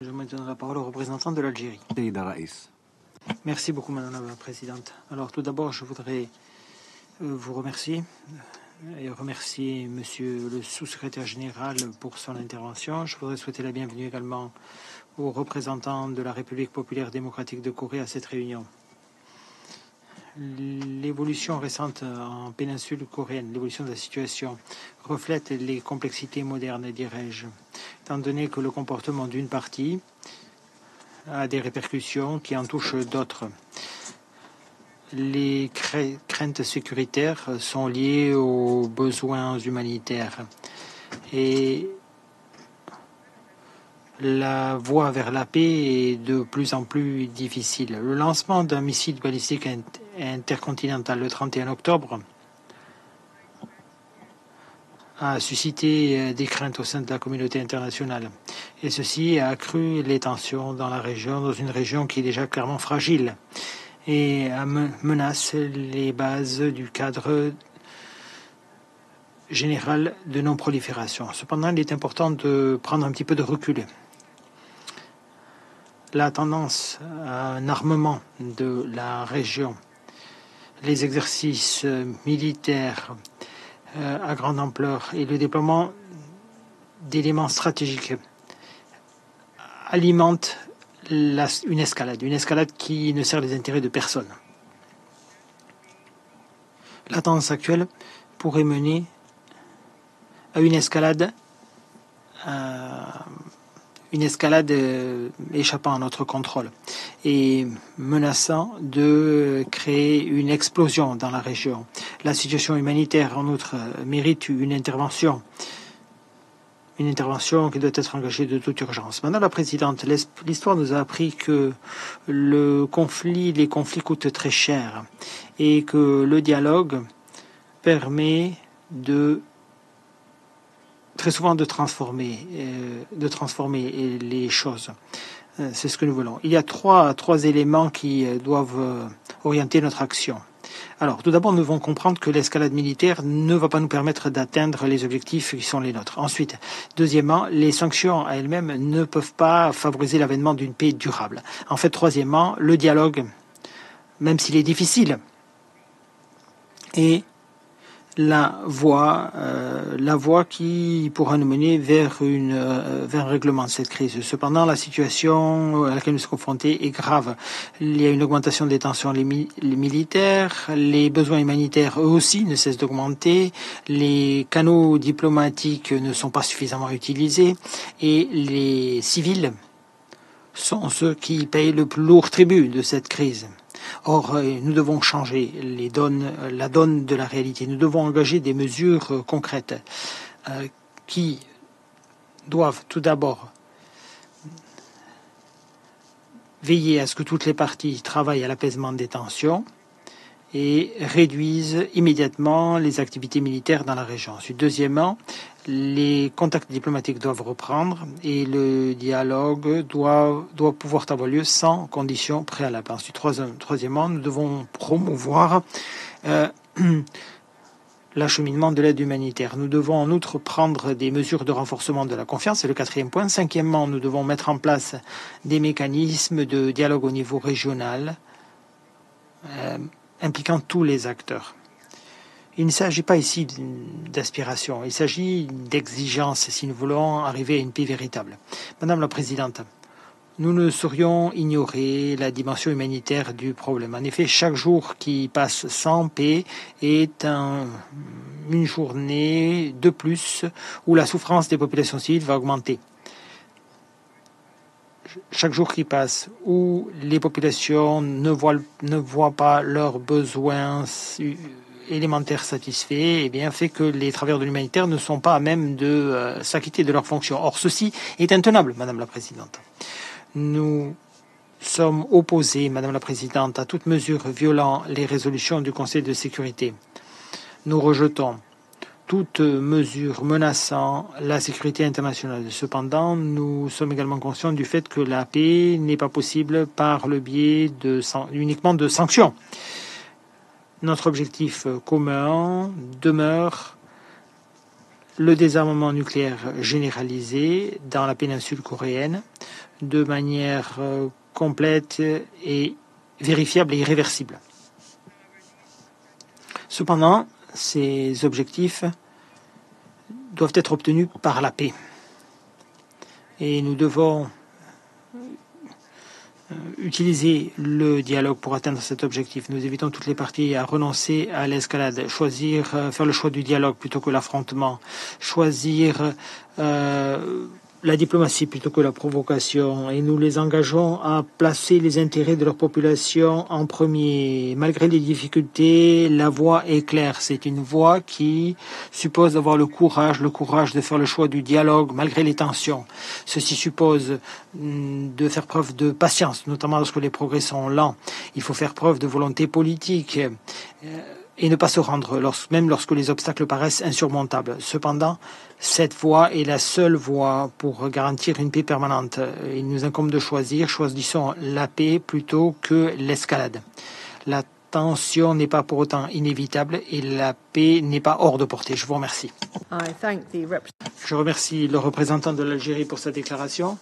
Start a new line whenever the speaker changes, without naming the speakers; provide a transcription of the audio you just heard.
Je me donne la parole au représentant de l'Algérie. Merci beaucoup, Madame la Présidente. Alors, tout d'abord, je voudrais vous remercier et remercier Monsieur le sous-secrétaire général pour son intervention. Je voudrais souhaiter la bienvenue également aux représentants de la République populaire démocratique de Corée à cette réunion. L'évolution récente en péninsule coréenne, l'évolution de la situation, reflète les complexités modernes, dirais-je, étant donné que le comportement d'une partie a des répercussions qui en touchent d'autres. Les craintes sécuritaires sont liées aux besoins humanitaires et la voie vers la paix est de plus en plus difficile. Le lancement d'un missile balistique intercontinental le 31 octobre a suscité des craintes au sein de la communauté internationale. Et ceci a accru les tensions dans la région, dans une région qui est déjà clairement fragile et menace les bases du cadre général de non-prolifération. Cependant, il est important de prendre un petit peu de recul. La tendance à un armement de la région, les exercices militaires à grande ampleur et le déploiement d'éléments stratégiques alimentent une escalade qui ne sert les intérêts de personne. La tendance actuelle pourrait mener à une escalade échappant à notre contrôle et menaçant de créer une explosion dans la région. La situation humanitaire, en outre, mérite une intervention qui doit être engagée de toute urgence. Madame la Présidente, l'histoire nous a appris que les conflits coûtent très cher et que le dialogue permet très souvent de transformer les choses. C'est ce que nous voulons. Il y a trois éléments qui doivent orienter notre action. Alors, tout d'abord, nous devons comprendre que l'escalade militaire ne va pas nous permettre d'atteindre les objectifs qui sont les nôtres. Ensuite, deuxièmement, les sanctions à elles-mêmes ne peuvent pas favoriser l'avènement d'une paix durable. En fait, troisièmement, le dialogue, même s'il est difficile, est la voie qui pourra nous mener vers un règlement de cette crise. Cependant, la situation à laquelle nous sommes confrontés est grave. Il y a une augmentation des tensions militaires, les besoins humanitaires, eux aussi, ne cessent d'augmenter, les canaux diplomatiques ne sont pas suffisamment utilisés, et les civils sont ceux qui payent le plus lourd tribut de cette crise. Or, nous devons changer la donne de la réalité. Nous devons engager des mesures concrètes qui doivent tout d'abord veiller à ce que toutes les parties travaillent à l'apaisement des tensions et réduisent immédiatement les activités militaires dans la région. Ensuite, deuxièmement, les contacts diplomatiques doivent reprendre et le dialogue doit pouvoir avoir lieu sans conditions préalables. Ensuite, troisièmement, nous devons promouvoir l'acheminement de l'aide humanitaire. Nous devons en outre prendre des mesures de renforcement de la confiance, c'est le quatrième point. Cinquièmement, nous devons mettre en place des mécanismes de dialogue au niveau régional impliquant tous les acteurs. Il ne s'agit pas ici d'aspiration, il s'agit d'exigence si nous voulons arriver à une paix véritable. Madame la Présidente, nous ne saurions ignorer la dimension humanitaire du problème. En effet, chaque jour qui passe sans paix est une journée de plus où la souffrance des populations civiles va augmenter. Chaque jour qui passe où les populations ne voient pas leurs besoins élémentaires satisfaits, eh bien, fait que les travailleurs de l'humanitaire ne sont pas à même de s'acquitter de leurs fonctions. Or, ceci est intenable, Madame la Présidente. Nous sommes opposés, Madame la Présidente, à toute mesure violant les résolutions du Conseil de sécurité. Nous rejetons toute mesure menaçant la sécurité internationale. Cependant, nous sommes également conscients du fait que la paix n'est pas possible par le biais uniquement de sanctions. Notre objectif commun demeure le désarmement nucléaire généralisé dans la péninsule coréenne, de manière complète et vérifiable et irréversible. Cependant, ces objectifs doivent être obtenus par la paix. Et nous devons utiliser le dialogue pour atteindre cet objectif. Nous invitons toutes les parties à renoncer à l'escalade, faire le choix du dialogue plutôt que l'affrontement, choisir la diplomatie plutôt que la provocation, et nous les engageons à placer les intérêts de leur population en premier. Malgré les difficultés, la voie est claire. C'est une voie qui suppose d'avoir le courage de faire le choix du dialogue malgré les tensions. Ceci suppose de faire preuve de patience, notamment lorsque les progrès sont lents. Il faut faire preuve de volonté politique et ne pas se rendre, même lorsque les obstacles paraissent insurmontables. Cependant, cette voie est la seule voie pour garantir une paix permanente. Il nous incombe de choisissons la paix plutôt que l'escalade. La tension n'est pas pour autant inévitable et la paix n'est pas hors de portée. Je vous remercie. Je remercie le représentant de l'Algérie pour sa déclaration.